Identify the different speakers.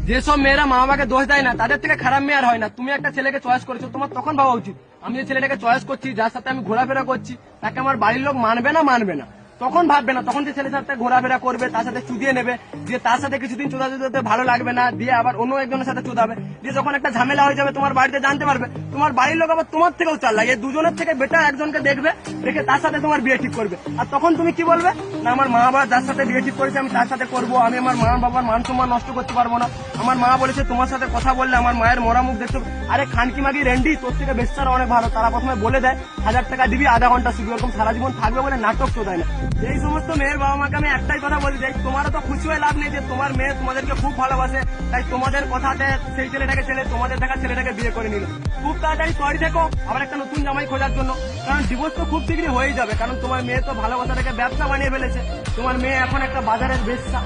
Speaker 1: যেসব মেয়েরা মা বাবাকে দোষ দেয় না তাদের থেকে খারাপ মেয়ে আর হয় না। তুমি একটা ছেলেকে চয়েস করেছো, তোমার তখন ভাবা উচিত আমি যে ছেলেটাকে চয়েস করছি, যার সাথে আমি ঘোরাফেরা করছি, তাকে আমার বাড়ির লোক মানবে না। তখন ভাববে না, তখন যে ছেলের সাথে ঘোরাফেরা করবে, তার সাথে চুদিয়ে নেবে, দিয়ে তার সাথে কিছুদিন চুদাতে ভালো লাগবে না, দিয়ে আবার অন্য একজনের সাথে চুদাবে, দিয়ে যখন একটা ঝামেলা হয়ে যাবে তোমার বাড়িতে জানতে পারবে, তোমার বাড়ির লোক আবার তোমার থেকেও চালাক, এই দুজনের থেকে বেটার একজনকে দেখবে, দেখে তার সাথে তোমার বিয়ে ঠিক করবে। আর তখন তুমি কি বলবে, না আমার মা বাবা যার সাথে বিয়ে ঠিক করেছে আমি তার সাথে করবো, আমি আমার মা বাবার মান সম্মান নষ্ট করতে পারবো না। আমার মা বলেছে তোমার সাথে কথা বললে আমার মায়ের মরা মুখ দেখতে। আরে খানকি মাগি রেন্ডি, তোর থেকে বেচারা অনেক ভালো। তারা প্রথমে বলে দেয় 1000 টাকা দিবি, আধা ঘন্টা শুধু, এরকম সারা জীবন থাকবে বলে নাটক তো দেয় না। এই সমস্ত মেয়ের বাবা মাকে আমি একটাই কথা বলতে চাই, তোমারও তো খুশি হয়ে লাভ নেই যে তোমার মেয়ে তোমাদেরকে খুব ভালোবাসে, তাই তোমাদের কথাতে সেই ছেলেটাকে ছেলে তোমাদের দেখা ছেলেটাকে বিয়ে করে নিল। খুব তাড়াতাড়ি তৈরি থেকো আবার একটা নতুন জামাই খোঁজার জন্য, কারণ ডিভোর্স তো খুব শীঘ্রই হয়ে যাবে, কারণ তোমার মেয়ে তো ভালোবাসাটাকে ব্যবসা বানিয়ে ফেলেছে। তোমার মেয়ে এখন একটা বাজারের বেশ্যা।